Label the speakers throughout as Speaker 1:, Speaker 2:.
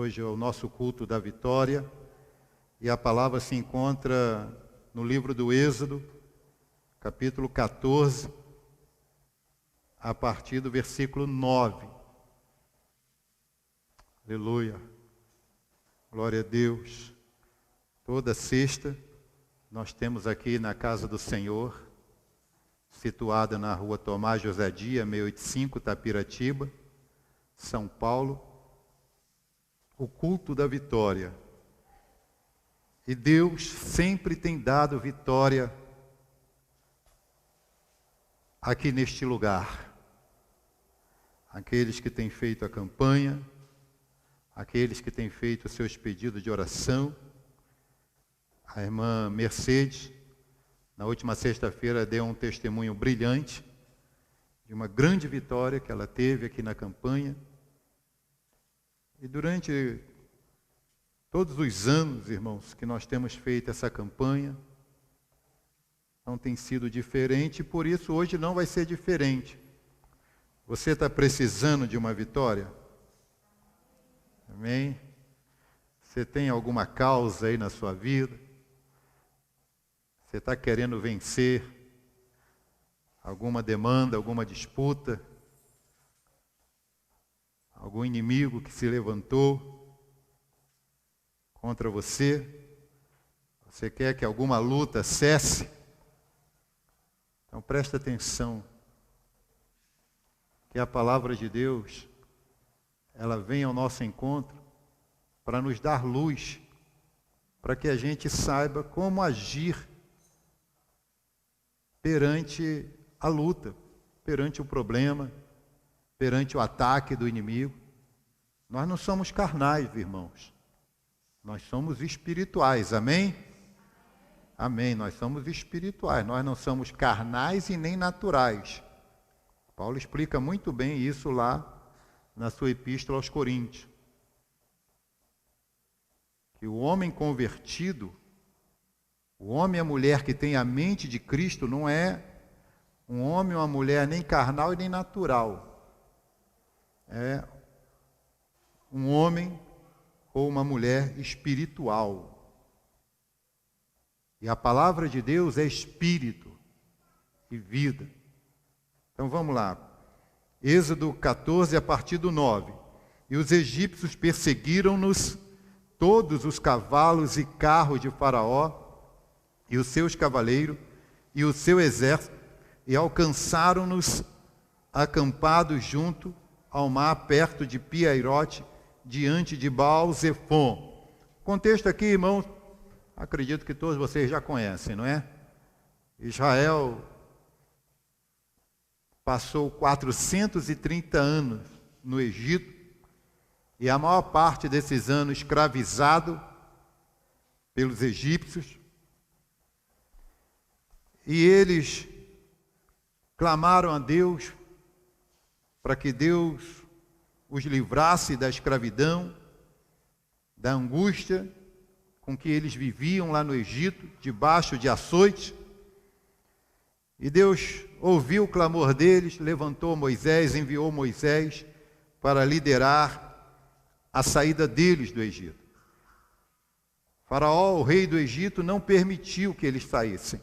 Speaker 1: Hoje é o nosso culto da vitória e a palavra se encontra no livro do Êxodo, capítulo 14, a partir do versículo 9. Aleluia, glória a Deus. Toda sexta nós temos aqui na casa do Senhor, situada na rua Tomás José Dia, 685, Tapiratiba, São Paulo, o culto da vitória. E Deus sempre tem dado vitória aqui neste lugar. Aqueles que têm feito a campanha, aqueles que têm feito os seus pedidos de oração. A irmã Mercedes, na última sexta-feira, deu um testemunho brilhante de uma grande vitória que ela teve aqui na campanha. E durante todos os anos, irmãos, que nós temos feito essa campanha, não tem sido diferente, e por isso hoje não vai ser diferente. Você está precisando de uma vitória? Amém? Você tem alguma causa aí na sua vida? Você está querendo vencer alguma demanda, alguma disputa? Algum inimigo que se levantou contra você? Você quer que alguma luta cesse? Então presta atenção, que a palavra de Deus, ela vem ao nosso encontro para nos dar luz, para que a gente saiba como agir perante a luta, perante o problema, perante o ataque do inimigo. Nós não somos carnais, irmãos. Nós somos espirituais, amém? Amém, nós somos espirituais. Nós não somos carnais e nem naturais. Paulo explica muito bem isso lá na sua epístola aos Coríntios. Que o homem convertido, o homem e a mulher que tem a mente de Cristo, não é um homem ou uma mulher nem carnal e nem natural. É um homem ou uma mulher espiritual. E a palavra de Deus é espírito e vida. Então vamos lá. Êxodo 14, a partir do 9. E os egípcios perseguiram-nos todos os cavalos e carros de Faraó, e os seus cavaleiros, e o seu exército, e alcançaram-nos acampados junto ao mar, perto de Pi-Hahirote, diante de Baal-Zefon. O contexto aqui, irmãos, acredito que todos vocês já conhecem, não é? Israel passou 430 anos no Egito, e a maior parte desses anos escravizado pelos egípcios, e eles clamaram a Deus para que Deus os livrasse da escravidão, da angústia com que eles viviam lá no Egito, debaixo de açoite. E Deus ouviu o clamor deles, levantou Moisés, enviou Moisés para liderar a saída deles do Egito. Faraó, o rei do Egito, não permitiu que eles saíssem.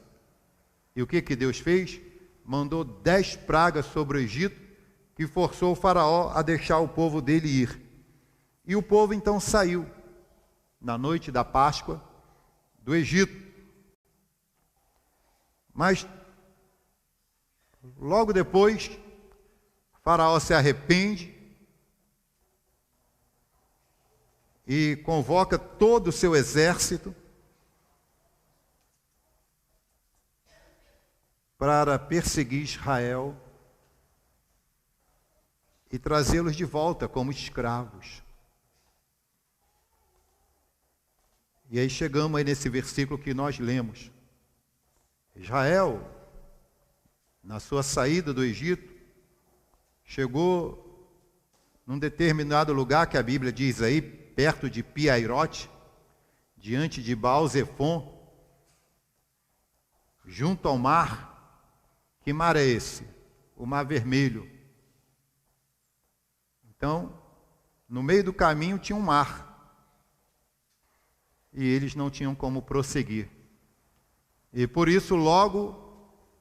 Speaker 1: E o que Deus fez? Mandou 10 pragas sobre o Egito, que forçou o Faraó a deixar o povo dele ir. E o povo então saiu, na noite da Páscoa, do Egito. Mas, logo depois, Faraó se arrepende e convoca todo o seu exército para perseguir Israel e trazê-los de volta como escravos. E aí chegamos aí nesse versículo que nós lemos. Israel, na sua saída do Egito, chegou num determinado lugar que a Bíblia diz aí, perto de Pi-Hahirote, diante de Baal-Zefon, junto ao mar. Que mar é esse? O Mar Vermelho. Então, no meio do caminho tinha um mar. e eles não tinham como prosseguir. E por isso logo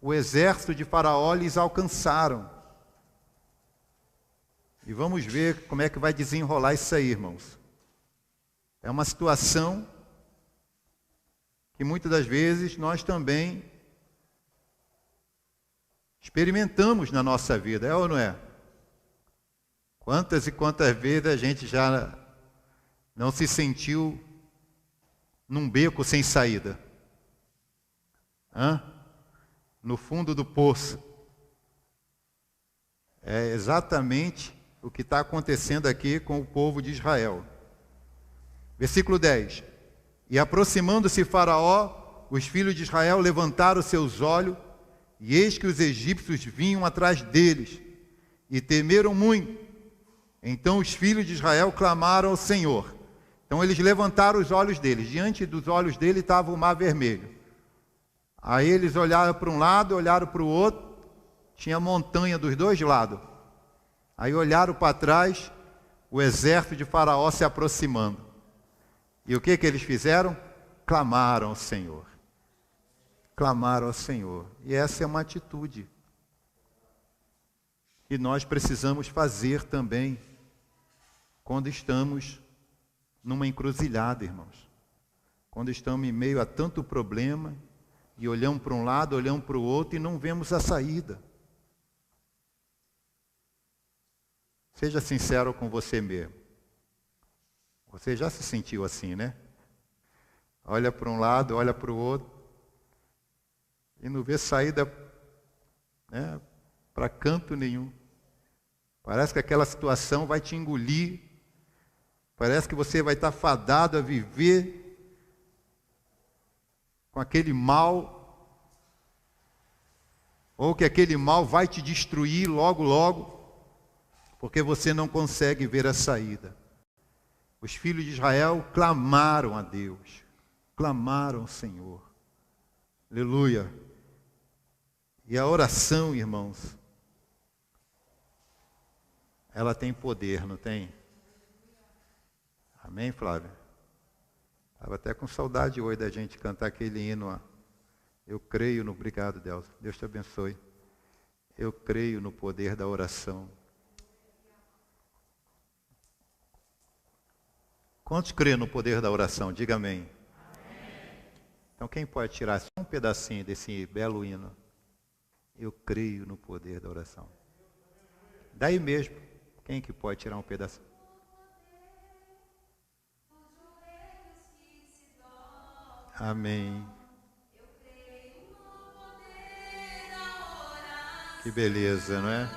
Speaker 1: o exército de Faraó lhes alcançaram. E vamos ver como é que vai desenrolar isso aí, irmãos. É uma situação que muitas das vezes nós também experimentamos na nossa vida, é ou não é? Quantas e quantas vezes a gente já não se sentiu num beco sem saída? No fundo do poço. É exatamente o que está acontecendo aqui com o povo de Israel. Versículo 10. E aproximando-se Faraó, os filhos de Israel levantaram seus olhos, e eis que os egípcios vinham atrás deles, e temeram muito. Então os filhos de Israel clamaram ao Senhor. Então eles levantaram os olhos deles. Diante dos olhos deles estava o mar vermelho. Aí eles olharam para um lado, olharam para o outro, tinha montanha dos dois lados. Aí olharam para trás, o exército de Faraó se aproximando. E o que eles fizeram? Clamaram ao Senhor. Clamaram ao Senhor. E essa é uma atitude que nós precisamos fazer também quando estamos numa encruzilhada, irmãos. Quando estamos em meio a tanto problema e olhamos para um lado, olhamos para o outro e não vemos a saída. Seja sincero com você mesmo. Você já se sentiu assim, né? Olha para um lado, olha para o outro e não vê saída, né, para canto nenhum. Parece que aquela situação vai te engolir. Parece que você vai estar fadado a viver com aquele mal, ou que aquele mal vai te destruir logo, logo, porque você não consegue ver a saída. Os filhos de Israel clamaram a Deus, clamaram ao Senhor. Aleluia. E a oração, irmãos, ela tem poder, não tem? Amém, Flávia? Estava até com saudade hoje da gente cantar aquele hino. Ó. Eu creio no... Obrigado, Deus. Deus te abençoe. Eu creio no poder da oração. Quantos creem no poder da oração? Diga amém. Amém. Então quem pode tirar só um pedacinho desse belo hino? Eu creio no poder da oração. Daí mesmo, quem que pode tirar um pedacinho? Amém. Que beleza, não é?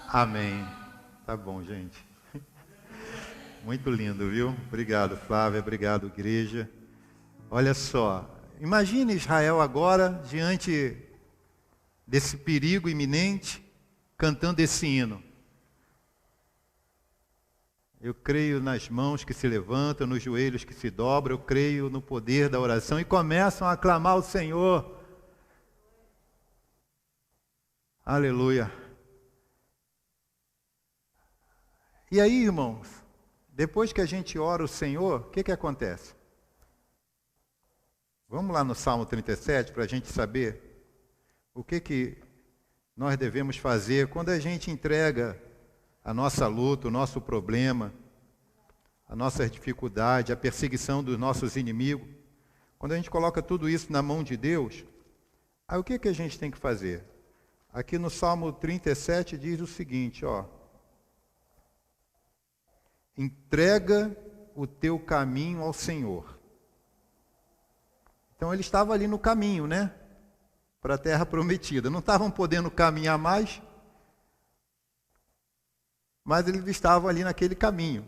Speaker 1: Amém. Tá bom, gente. Muito lindo, viu? Obrigado, Flávia. Obrigado, igreja. Olha só. Imagine Israel agora, diante desse perigo iminente, cantando esse hino. Eu creio nas mãos que se levantam, nos joelhos que se dobram, eu creio no poder da oração, e começam a aclamar ao Senhor. Aleluia. E aí, irmãos, depois que a gente ora o Senhor, o que acontece? Vamos lá no Salmo 37 para a gente saber o que nós devemos fazer quando a gente entrega a nossa luta, o nosso problema, a nossa dificuldade, a perseguição dos nossos inimigos. Quando a gente coloca tudo isso na mão de Deus, aí o que a gente tem que fazer? Aqui no Salmo 37 diz o seguinte, ó. Entrega o teu caminho ao Senhor. Então ele estava ali no caminho, né? Para a terra prometida. Não estavam podendo caminhar mais, mas eles estavam ali naquele caminho.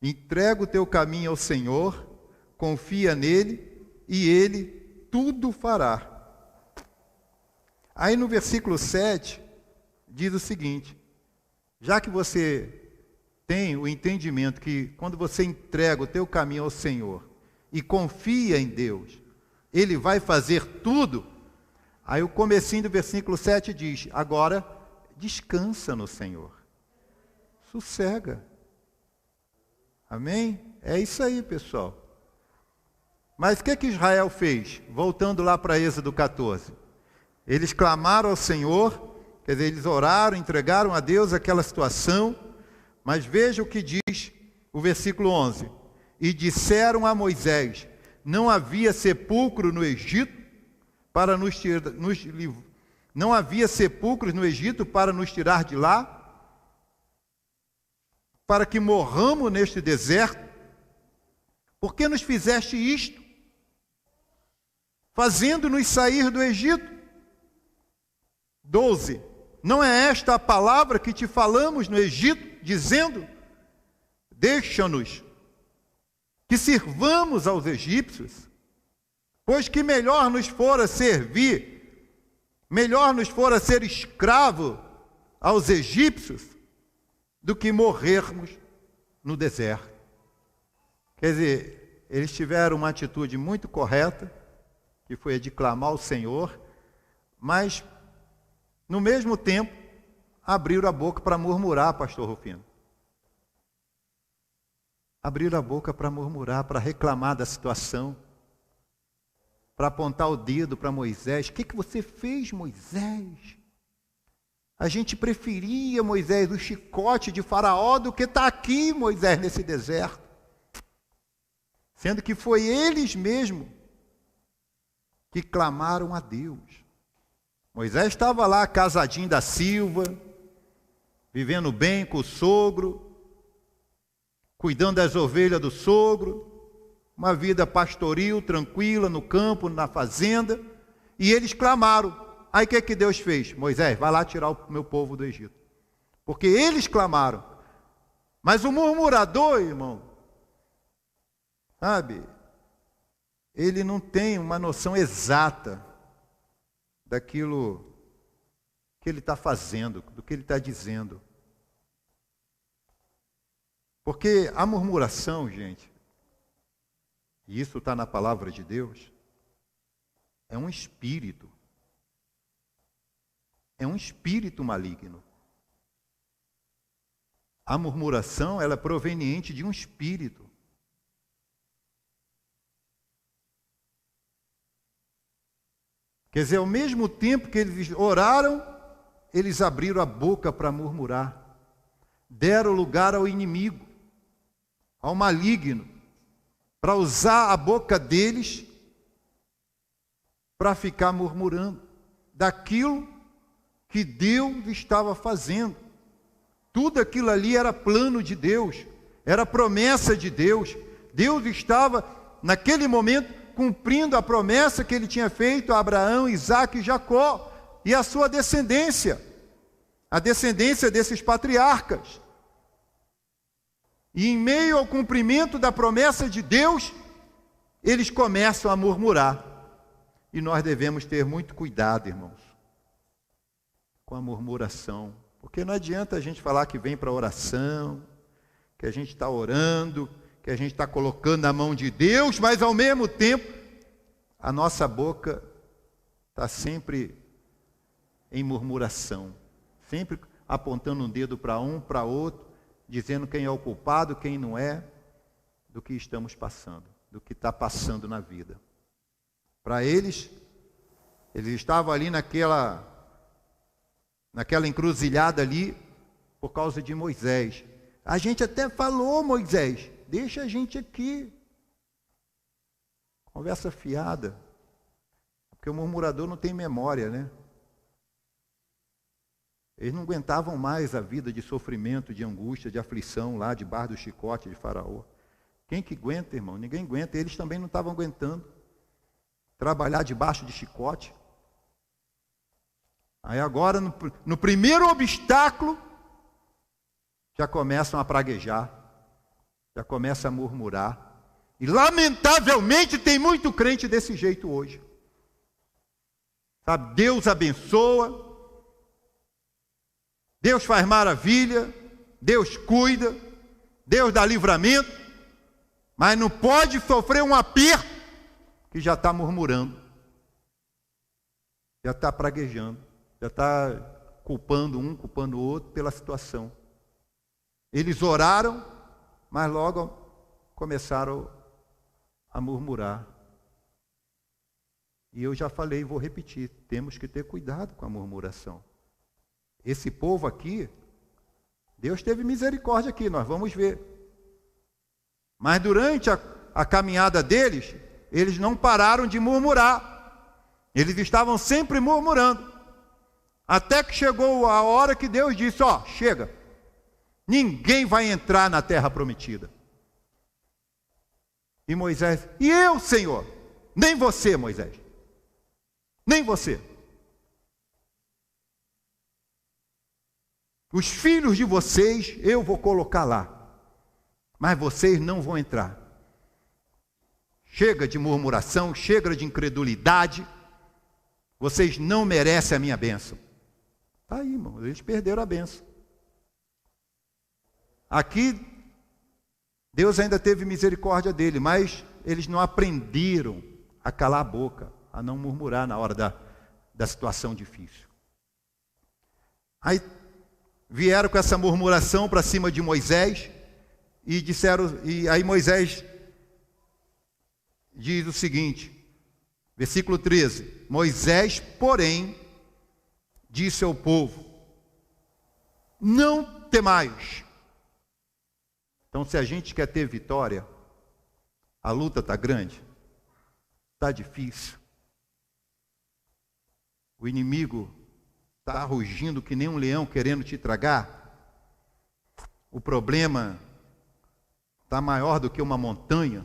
Speaker 1: Entrega o teu caminho ao Senhor, confia nele e ele tudo fará. Aí no versículo 7 diz o seguinte: já que você tem o entendimento que quando você entrega o teu caminho ao Senhor e confia em Deus, Ele vai fazer tudo. Aí o comecinho do versículo 7 diz, agora Descansa no Senhor. Sossega. Amém? É isso aí, pessoal. Mas o que Israel fez? Voltando lá para Êxodo 14. Eles clamaram ao Senhor, quer dizer, eles oraram, entregaram a Deus aquela situação, mas veja o que diz o versículo 11. E disseram a Moisés: não havia sepulcro no Egito para não havia sepulcros no Egito para nos tirar de lá, para que morramos neste deserto? Por que nos fizeste isto, fazendo-nos sair do Egito? 12. Não é esta a palavra que te falamos no Egito, dizendo: deixa-nos que sirvamos aos egípcios, pois que melhor nos fora servir, melhor nos fora ser escravo aos egípcios, do que morrermos no deserto. Quer dizer, eles tiveram uma atitude muito correta, que foi a de clamar ao Senhor, mas, no mesmo tempo, abriram a boca para murmurar, pastor Rufino. Abriram a boca para murmurar, para reclamar da situação, para apontar o dedo para Moisés. O que você fez, Moisés? A gente preferia, Moisés, o chicote de Faraó do que estar aqui, Moisés, nesse deserto. Sendo que foi eles mesmos que clamaram a Deus. Moisés estava lá, casadinho da Silva, vivendo bem com o sogro, cuidando das ovelhas do sogro, uma vida pastoril, tranquila, no campo, na fazenda, e eles clamaram. Aí o que Deus fez? Moisés, vai lá tirar o meu povo do Egito. Porque eles clamaram. Mas o murmurador, irmão, sabe, ele não tem uma noção exata daquilo que ele está fazendo, do que ele está dizendo. Porque a murmuração, gente, e isso está na palavra de Deus, é um espírito. É um espírito maligno. A murmuração, ela é proveniente de um espírito. Quer dizer, ao mesmo tempo que eles oraram, eles abriram a boca para murmurar. Deram lugar ao inimigo, ao maligno, para usar a boca deles para ficar murmurando daquilo que Deus estava fazendo. Tudo aquilo ali era plano de Deus, era promessa de Deus. Deus estava, naquele momento, cumprindo a promessa que ele tinha feito a Abraão, Isaque e Jacó, e a sua descendência, a descendência desses patriarcas. E em meio ao cumprimento da promessa de Deus, eles começam a murmurar. E nós devemos ter muito cuidado, irmãos, com a murmuração. Porque não adianta a gente falar que vem para a oração, que a gente está orando, que a gente está colocando na mão de Deus, mas ao mesmo tempo, a nossa boca está sempre em murmuração, sempre apontando um dedo para um, para outro, dizendo quem é o culpado, quem não é, do que estamos passando, do que está passando na vida. Para eles estavam ali naquela encruzilhada ali, por causa de Moisés. A gente até falou, Moisés, deixa a gente aqui. Conversa fiada. Porque o murmurador não tem memória, né? Eles não aguentavam mais a vida de sofrimento, de angústia, de aflição lá debaixo do chicote de Faraó. Quem que aguenta, irmão? Ninguém aguenta. Eles também não estavam aguentando trabalhar debaixo de chicote. Aí agora, no primeiro obstáculo, já começam a praguejar, já começam a murmurar. E lamentavelmente tem muito crente desse jeito hoje. Sabe, Deus abençoa, Deus faz maravilha, Deus cuida, Deus dá livramento, mas não pode sofrer um aperto que já está murmurando, já está praguejando, já está culpando um, culpando o outro pela situação. Eles oraram, mas logo começaram a murmurar. E eu já falei, vou repetir, temos que ter cuidado com a murmuração. Esse povo aqui, Deus teve misericórdia aqui, nós vamos ver. Mas durante a caminhada deles, eles não pararam de murmurar. Eles estavam sempre murmurando. Até que chegou a hora que Deus disse, ó, chega. Ninguém vai entrar na terra prometida. E Moisés, e eu, Senhor? Nem você, Moisés. Nem você. Os filhos de vocês eu vou colocar lá, mas vocês não vão entrar. Chega de murmuração, chega de incredulidade. Vocês não merecem a minha bênção. Está aí, irmão, eles perderam a bênção. Aqui, Deus ainda teve misericórdia dele, mas eles não aprenderam a calar a boca, a não murmurar na hora da situação difícil. Aí vieram com essa murmuração para cima de Moisés e disseram, e aí Moisés diz o seguinte, versículo 13: Moisés, porém, disse ao povo: não temais. Então, se a gente quer ter vitória, a luta está grande, está difícil. O inimigo está rugindo que nem um leão querendo te tragar. O problema está maior do que uma montanha.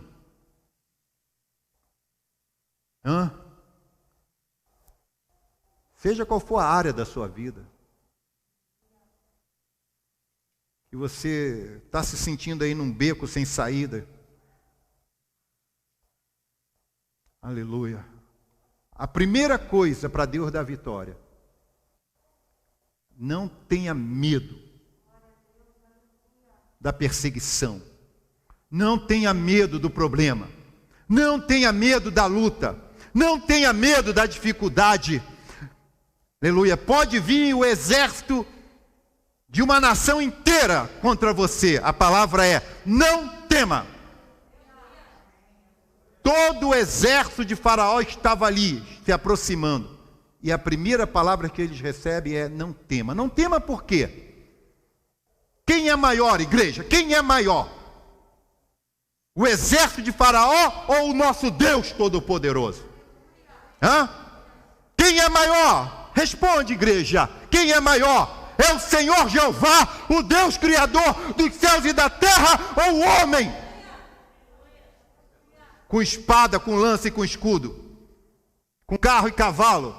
Speaker 1: Seja qual for a área da sua vida, que você está se sentindo aí num beco sem saída. Aleluia. A primeira coisa para Deus dar vitória: não tenha medo da perseguição. Não tenha medo do problema. Não tenha medo da luta. Não tenha medo da dificuldade. Aleluia. Pode vir o exército de uma nação inteira contra você. A palavra é: não tema. Todo o exército de Faraó estava ali, se aproximando. E a primeira palavra que eles recebem é: não tema. Não tema por quê? Quem é maior, igreja? Quem é maior? O exército de Faraó ou o nosso Deus Todo-Poderoso? Quem é maior? Responde, igreja. Quem é maior? É o Senhor Jeová, o Deus Criador dos céus e da terra, ou o homem? Com espada, com lança e com escudo, com carro e cavalo.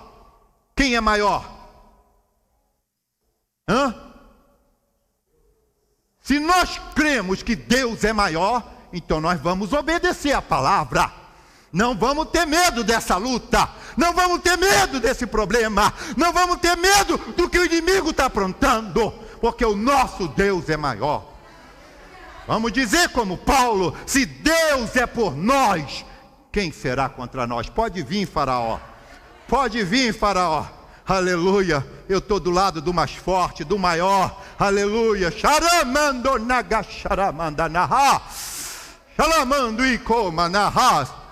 Speaker 1: Quem é maior? Se nós cremos que Deus é maior, então nós vamos obedecer a palavra. Não vamos ter medo dessa luta. Não vamos ter medo desse problema. Não vamos ter medo do que o inimigo está aprontando, porque o nosso Deus é maior. Vamos dizer como Paulo: se Deus é por nós, quem será contra nós? Pode vir, Faraó. Pode vir, Faraó. Aleluia. Eu estou do lado do mais forte, do maior. Aleluia. Sharamando nagasharamanda naha. Shalamando ikoma naha.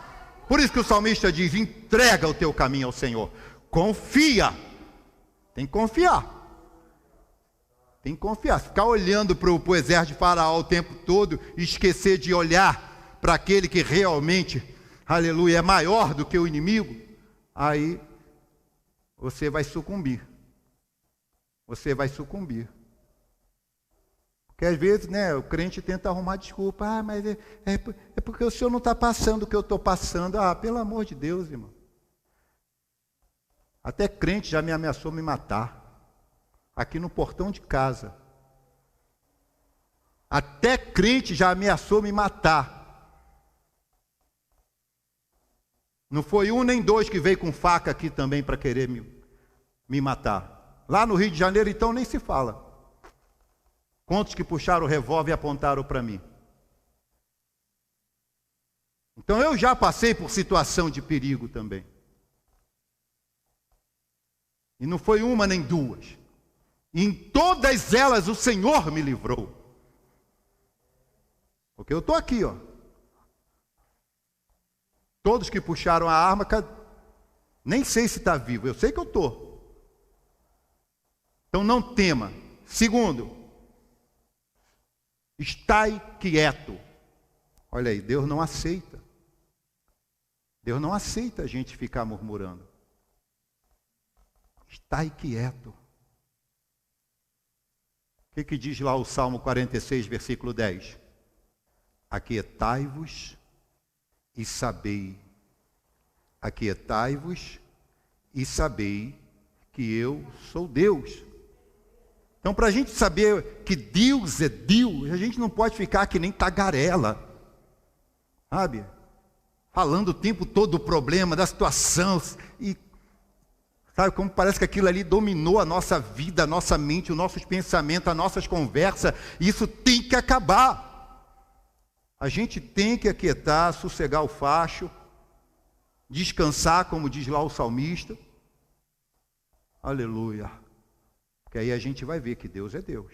Speaker 1: Por isso que o salmista diz: entrega o teu caminho ao Senhor. Confia. Tem que confiar. Tem que confiar. Ficar olhando para o exército de Faraó o tempo todo e esquecer de olhar para aquele que realmente, aleluia, é maior do que o inimigo, aí você vai sucumbir. Você vai sucumbir. Porque às vezes, né, o crente tenta arrumar desculpa. Mas é porque o senhor não está passando o que eu estou passando. Pelo amor de Deus, irmão. Até crente já me ameaçou me matar. Aqui no portão de casa. Até crente já ameaçou me matar. Não foi um nem dois que veio com faca aqui também para querer me matar. Lá no Rio de Janeiro, então, nem se fala. Quantos que puxaram o revólver e apontaram para mim? Então eu já passei por situação de perigo também. E não foi uma nem duas. E em todas elas o Senhor me livrou. Porque eu estou aqui, ó. Todos que puxaram a arma, nem sei se está vivo, eu sei que eu estou. Então não tema. Segundo, estai quieto. Olha aí, Deus não aceita. Deus não aceita a gente ficar murmurando. Estai quieto. O que diz lá o Salmo 46, versículo 10? Aquietai-vos e sabei. Aquietai-vos e sabei que eu sou Deus. Então, para a gente saber que Deus é Deus, a gente não pode ficar que nem tagarela, sabe? Falando o tempo todo do problema, da situação, e sabe como parece que aquilo ali dominou a nossa vida, a nossa mente, os nossos pensamentos, as nossas conversas. Isso tem que acabar. A gente tem que aquietar, sossegar o facho, descansar, como diz lá o salmista. Aleluia. Porque aí a gente vai ver que Deus é Deus.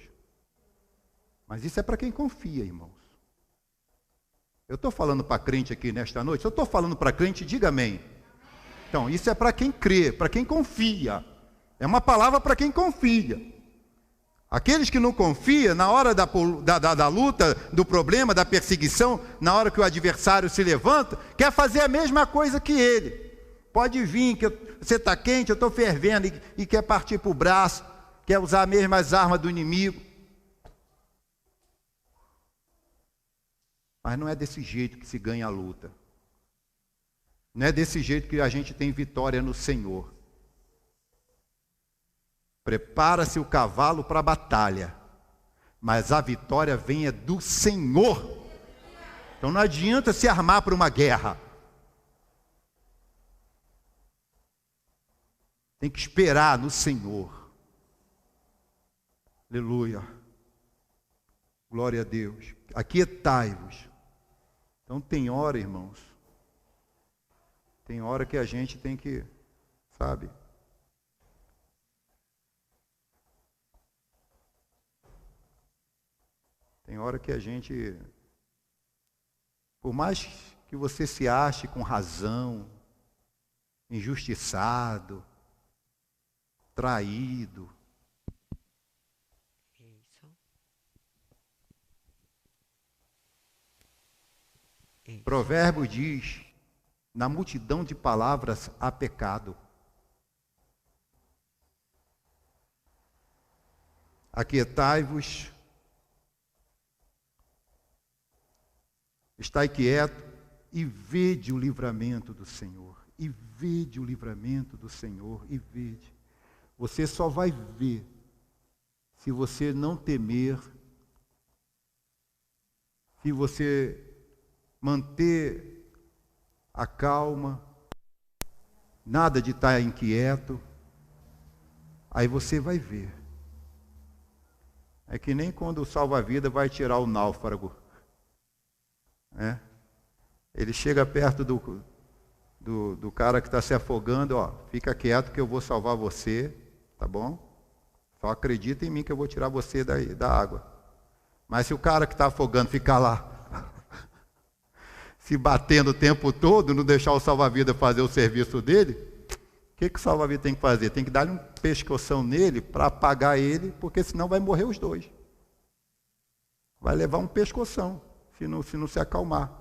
Speaker 1: Mas isso é para quem confia, irmãos. Eu estou falando para crente aqui nesta noite. Se eu estou falando para crente, diga amém. Então, isso é para quem crê, para quem confia. É uma palavra para quem confia. Aqueles que não confiam, na hora da luta, do problema, da perseguição, na hora que o adversário se levanta, quer fazer a mesma coisa que ele. Pode vir, que você está quente, eu estou fervendo, e quer partir para o braço, quer usar as mesmas armas do inimigo. Mas não é desse jeito que se ganha a luta. Não é desse jeito que a gente tem vitória no Senhor. Prepara-se o cavalo para a batalha, mas a vitória vem do Senhor. Então não adianta se armar para uma guerra. Tem que esperar no Senhor. Aleluia. Glória a Deus. Aquietai-vos. Então tem hora, irmãos, tem hora que a gente tem que, sabe? Tem hora que a gente, por mais que você se ache com razão, injustiçado, traído, Provérbio diz, na multidão de palavras há pecado. Aquietai-vos, estai quieto e vede o livramento do Senhor. E vede o livramento do Senhor, e vede. Você só vai ver se você não temer, se você manter a calma, nada de estar inquieto, aí você vai ver. É que nem quando o salva-vida vai tirar o náufrago. Ele chega perto do cara que está se afogando, ó, fica quieto que eu vou salvar você, tá bom? Só acredita em mim que eu vou tirar você da água. Mas se o cara que está afogando ficar lá, se batendo o tempo todo, não deixar o salva-vida fazer o serviço dele, o que o salva-vida tem que fazer? Tem que dar-lhe um pescoção nele para apagar ele, porque senão vai morrer os dois. Vai levar um pescoção, se não se acalmar.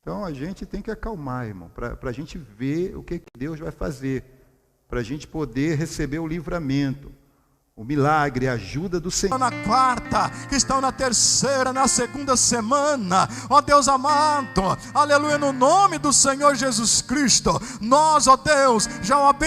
Speaker 1: Então a gente tem que acalmar, irmão, para a gente ver o que Deus vai fazer, para a gente poder receber o livramento, o milagre, a ajuda do Senhor.
Speaker 2: Na quarta, que estão na terceira, na segunda semana, ó Deus amado, aleluia, no nome do Senhor Jesus Cristo, nós, ó Deus, já o